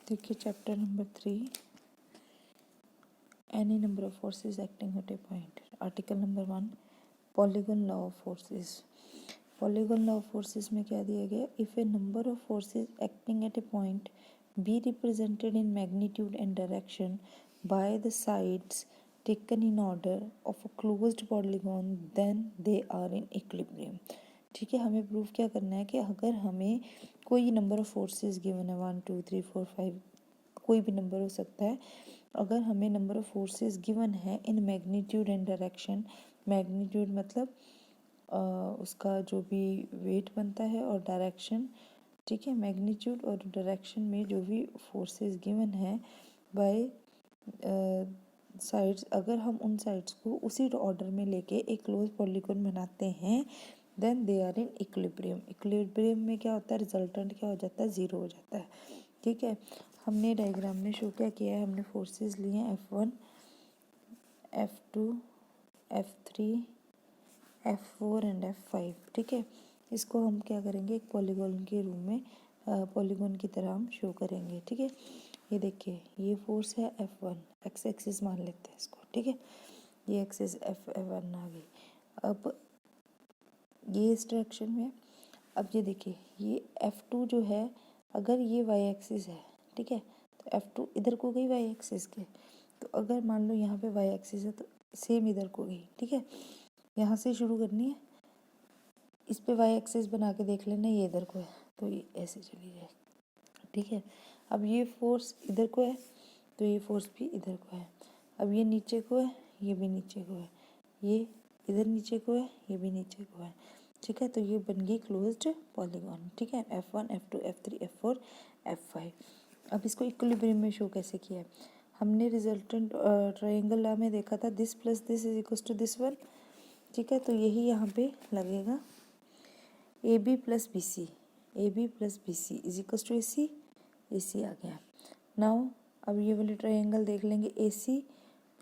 देखिए chapter number 3, any number of forces acting at A point. Article number 1, polygon law of forces. Polygon law of forces में क्या दिया गया? If A number of forces acting at A point be represented in magnitude and direction by the sides taken in order of a closed polygon then they are in equilibrium। ठीक है, हमें proof क्या करना है कि अगर हमें कोई नंबर ऑफ फोर्सेस गिवन है 1 2 3 4 5, कोई भी नंबर हो सकता है, अगर हमें नंबर ऑफ फोर्सेस गिवन है in magnitude and direction, magnitude मतलब उसका जो भी वेट बनता है, और डायरेक्शन, ठीक है, मैग्नीट्यूड और डायरेक्शन में जो भी फोर्सेस गिवन है बाय साइड्स, अगर हम उन साइड्स को उसी ऑर्डर में लेके एक क्लोज पॉलीगॉन बनाते हैं then they are in equilibrium. Equilibrium में क्या होता है? रिजल्टेंट क्या हो जाता है? ज़ीरो हो जाता है। ठीक है, हमने डायग्राम में शो क्या किया है? हमने फोर्सेस लिए हैं F1, F2, F3, F4 and F5। ठीक है, इसको हम क्या करेंगे? एक पॉलीगॉन के रूम में पॉलीगॉन की तरह हम शो करेंगे। ठीक है, ये देखिए, ये फोर्स है F1, एक्स एक्सिस मान लेते हैं इसको। ठीक है, ये एक्सिस F1 आ गई। अब ये इस डायरेक्शन में, अब ये देखिए, ये F2 जो है, अगर ये वाई एक्सिस है, ठीक है, तो F2 इधर को गई वाई एक्सिस के, तो अगर मान लो यहाँ पे वाई एक्सिस है तो सेम इधर को गई। ठीक है, यहाँ से शुरू करनी है, इस पे वाई एक्सिस बना के देख लेना, ये इधर को है तो ये ऐसे चली जाए। ठीक है, अब ये फोर्स इधर को है तो ये फोर्स भी इधर को है। अब ये नीचे को है, ये भी नीचे को है, ये इधर नीचे को है, ये भी नीचे को है। ठीक है, तो ये बन गई क्लोज्ड पॉलीगॉन। ठीक है, F1, F2, F3, F4, F5। अब इसको इक्विलिब्रियम में शो कैसे किया है? हमने रिजल्टेंट ट्रायंगल लॉ में देखा था, this plus this is equal to this one. ठीक है, तो यही यहाँ पे लगेगा, A B plus B C, A B plus B C is equal to A C आ गया। नाउ अब ये वाले ट्रायंगल देख लेंगे, A C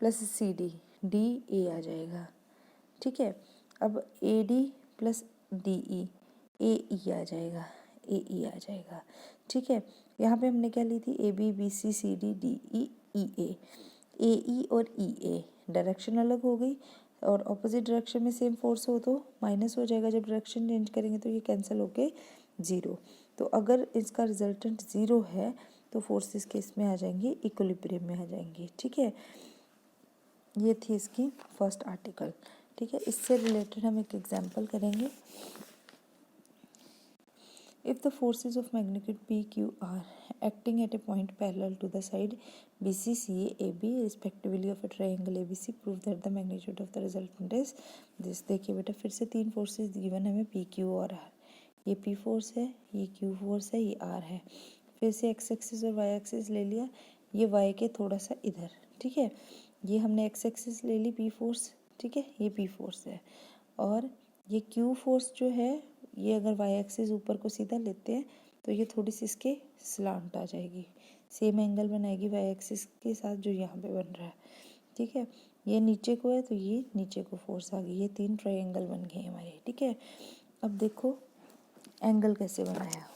plus C D, D A आ जाएगा। ठीक है, अब A D plus D E, A E आ जाएगा, ए ई आ जाएगा। ठीक है, यहाँ पे हमने क्या ली थी? A B B C C D D E A E और ई ए, डायरेक्शन अलग हो गई, और ऑपोजिट डायरेक्शन में सेम फोर्स हो तो माइनस हो जाएगा, जब डायरेक्शन चेंज करेंगे तो ये कैंसिल होके ज़ीरो। तो अगर इसका रिजल्टेंट ज़ीरो है तो फोर्सेस केस में आ जाएंगी, इक्विलिब्रियम में आ जाएंगी। ठीक है, ये थी इसकी फर्स्ट आर्टिकल। ठीक है, इससे रिलेटेड हम एक एग्जांपल करेंगे। If the forces of magnitude P, Q, R acting at a point parallel to the side BC, CA, AB respectively of a triangle ABC, prove that the magnitude of the resultant is this। देखिए बेटा, फिर से तीन forces given हमें P, Q और R। ये P force है, ये Q फोर्स है, ये R है। फिर से एक्स एक्सिस और वाई एक्सिस ले लिया, ये वाई के थोड़ा सा इधर। ठीक है, ये हमने एक्स एक्सिस ले ली P फोर्स। ठीक है, ये P फोर्स है, और ये Q फोर्स जो है, ये अगर वाई एक्सिस ऊपर को सीधा लेते हैं तो ये थोड़ी सी इसके स्लांट आ जाएगी, सेम एंगल बनाएगी वाई एक्सिस के साथ जो यहाँ पे बन रहा है। ठीक है, ये नीचे को है तो ये नीचे को फोर्स आ गई, ये तीन ट्रायंगल बन गए हमारे। ठीक है, अब देखो एंगल कैसे बनाया,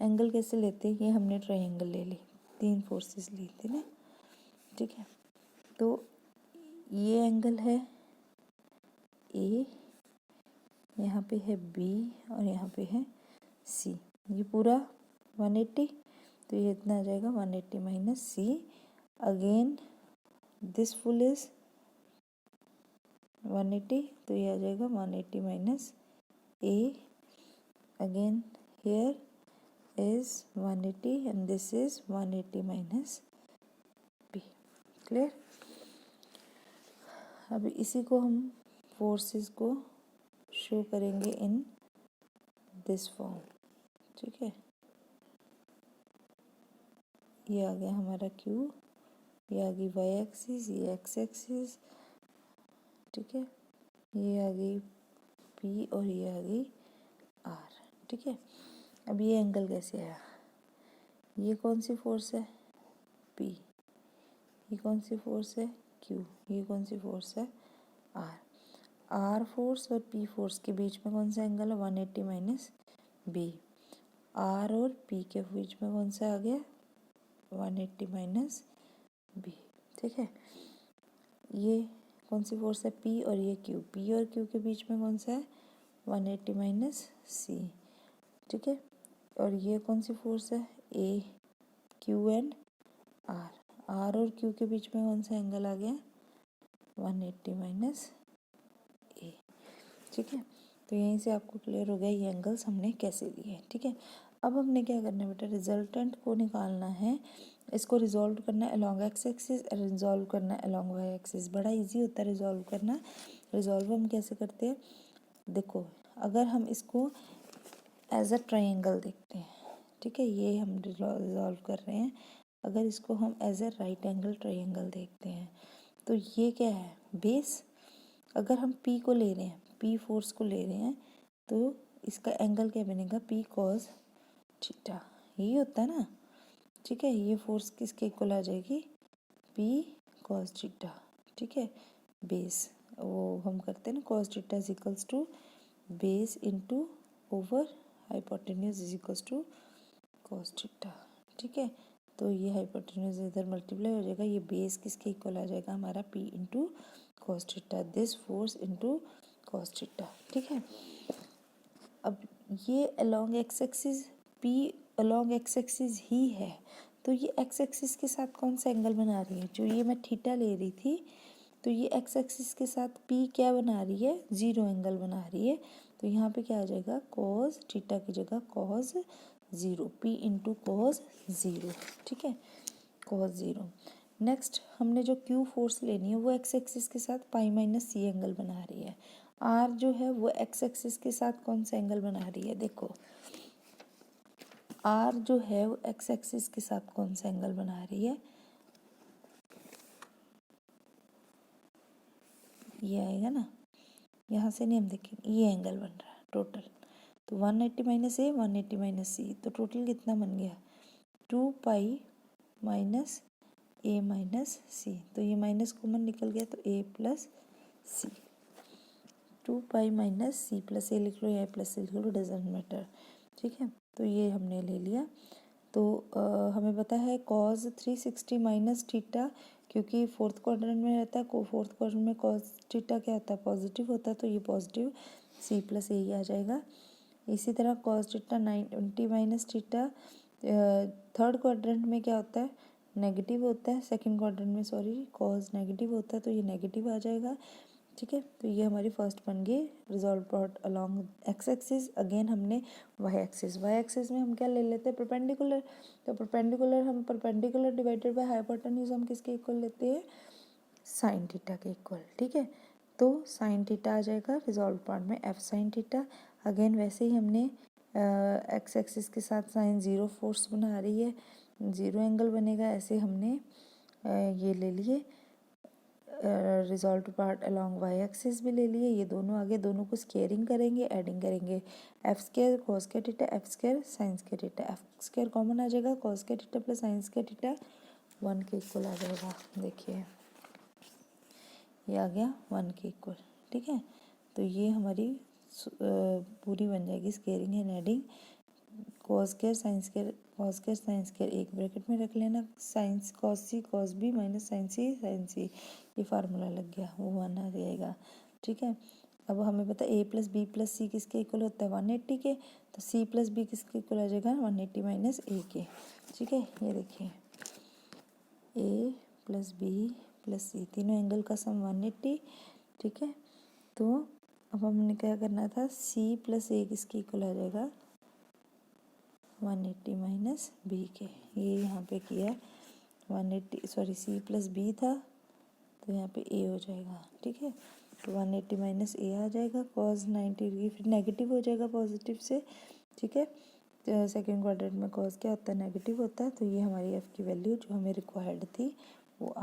एंगल कैसे लेते हैं? ये हमने ट्रायंगल ले ली, तीन फोर्सेस ली थी ना। ठीक है, तो ये एंगल है ए, यहाँ पे है बी और यहाँ पे है सी, ये पूरा 180, तो ये इतना आ जाएगा 180 minus C. Again this full is 180, तो ये आ जाएगा 180 minus A. Again here is 180 and this is 180 minus B. Clear? अब इसी को हम फोर्सेस को शो करेंगे इन दिस फॉर्म। ठीक है, ये आ गया हमारा Q, ये आ गई वाई एक्सिस, ये एक्स एक्सिस। ठीक है, ये आ गई P और ये आ गई R। ठीक है, अब ये एंगल कैसे आया? ये कौन सी फोर्स है? P, ये कौन सी फोर्स है? Q, ये कौन सी फोर्स है? R। R फोर्स और P फोर्स के बीच में कौन सा एंगल है? 180 माइनस B। आर और पी के बीच में कौन सा आ गया 180 माइनस बी। ठीक है, ये कौन सी फोर्स है पी और ये क्यू, पी और क्यू के बीच में कौन सा है 180 माइनस सी। ठीक है, और ये कौन सी फोर्स है ए क्यू एंड आर, आर और क्यू के बीच में कौन सा एंगल आ गया 180 माइनस ए। ठीक है, तो यहीं से आपको क्लियर हो गया ये एंगल्स हमने कैसे लिए। ठीक है, अब हमने क्या करना है बेटा, रिजल्टेंट को निकालना है, इसको रिजॉल्व करना है अलॉन्ग एक्स एक्सिस, रिजॉल्व करना है अलॉन्ग वाई एक्सिस। बड़ा इजी होता है रिजॉल्व करना। रिजॉल्व हम कैसे करते हैं, देखो अगर हम इसको एज अ ट्राइंगल देखते हैं, ठीक है, ये हम रिजॉल्व कर रहे हैं। अगर इसको हम as a right angle triangle देखते हैं तो ये क्या है बेस। अगर हम पी को ले रहे हैं, पी फोर्स को ले रहे हैं, तो इसका एंगल क्या बनेगा पी कॉस थीटा, यही होता है ना। ठीक है, ये फोर्स किसके इक्वल आ जाएगी पी कॉस थीटा। ठीक है, बेस वो हम करते हैं ना cos theta is equals to base into over hypotenuse is equals to cos theta. ठीक है, तो ये हाइपोटेन्यूज इधर मल्टीप्लाई हो जाएगा, ये बेस किसके इक्वल आ जाएगा हमारा P into cos theta, this force into cos theta. ठीक है, अब ये along X axis P along X axis ही है, तो ये एक्स एक्सिस के साथ कौन सा एंगल बना रही है, जो ये मैं थीटा ले रही थी, तो ये एक्स एक्सिस के साथ पी क्या बना रही है ज़ीरो एंगल बना रही है। तो यहाँ पे क्या आ जाएगा कॉस थीटा की जगह cos zero, P into cos zero. ठीक है, कॉस ज़ीरो। नेक्स्ट हमने जो क्यू फोर्स लेनी है वो एक्स एक्सिस के साथ पाई माइनस सी एंगल बना रही है। आर जो है वो एक्स एक्सिस के साथ कौन सा एंगल बना रही है, देखो आर जो है वो एक्स एक्सिस के साथ कौन सा एंगल बना रही है, ये आएगा ना, यहाँ से नहीं हम देखेंगे, ये एंगल बन रहा है टोटल। तो 180 माइनस ए 180 माइनस सी, तो टोटल कितना बन गया 2 पाई माइनस ए माइनस सी। तो ये माइनस कॉमन निकल गया तो ए प्लस सी, 2 पाई माइनस सी प्लस ए लिख लो या प्लस सी लिख लो डजेंट मैटर। ठीक है, तो ये हमने ले लिया। तो हमें पता है कॉस 360 माइनस थीटा, क्योंकि फोर्थ क्वाड्रेंट में रहता है, को फोर्थ क्वाड्रेंट में कॉस थीटा क्या होता है पॉजिटिव होता है, तो ये पॉजिटिव सी प्लस ए ही आ जाएगा। इसी तरह cos theta 90 minus theta third quadrant में क्या होता है नेगेटिव होता है, सेकंड क्वाड्रेंट में सॉरी कॉस नेगेटिव होता है, तो ये नेगेटिव आ जाएगा। ठीक है, तो ये हमारी फर्स्ट बन गई resolve plot along X axis. Again हमने वाई एक्सिस में हम क्या ले लेते हैं परपेंडिकुलर, तो परपेंडिकुलर हम परपेंडिकुलर डिवाइडेड बाय हाइपोटेन्यूज हम किसके इक्वल लेते हैं साइन थीटा के इक्वल। ठीक है, तो साइन थीटा आ जाएगा रिजॉल्व पार्ट में एफ साइन थीटा। अगेन वैसे ही हमने एक्स एक्सिस के साथ साइन ज़ीरो फोर्स बना रही है, ज़ीरो एंगल बनेगा, ऐसे हमने ये ले लिए resolve part along Y axis भी ले लिए। ये दोनों आगे दोनों को स्केयरिंग करेंगे, एडिंग करेंगे, एफ स्केयर कॉस के थीटा एफ स्केयर साइन के थीटा, एफ स्केयर कॉमन आ जाएगा कॉस के थीटा प्लस साइन के थीटा 1 के इक्वल आ जाएगा। देखिए ये आ गया 1 के इक्वल। ठीक है, तो ये हमारी पूरी बन जाएगी squaring and adding, cos square sine square एक ब्रैकेट में रख लेना, साइंस कॉस सी कॉस बी माइनस साइन सी, ये फार्मूला लग गया वो 1 आ जाएगा। ठीक है, अब हमें पता ए प्लस बी प्लस सी किसके इक्वल होता है 180 के, तो सी प्लस बी किसके इक्वल आ जाएगा 180 माइनस ए के। ठीक है, ये देखिए ए प्लस बी प्लस सी तीनों एंगल का सम 180। ठीक है, तो अब हमने क्या करना था सी प्लस ए किसके इक्वल आ जाएगा 180 माइनस बी के, ये यहाँ पे किया 180 सॉरी सी प्लस बी था, तो यहाँ पे ए हो जाएगा। ठीक है, तो 180 माइनस ए आ जाएगा, कॉस 90 डिग्री फिर नेगेटिव हो जाएगा पॉजिटिव से। ठीक है, तो सेकेंड क्वाड्रेंट में कॉस क्या होता है नेगेटिव होता है, तो ये हमारी एफ की वैल्यू जो हमें रिक्वायर्ड थी वो आ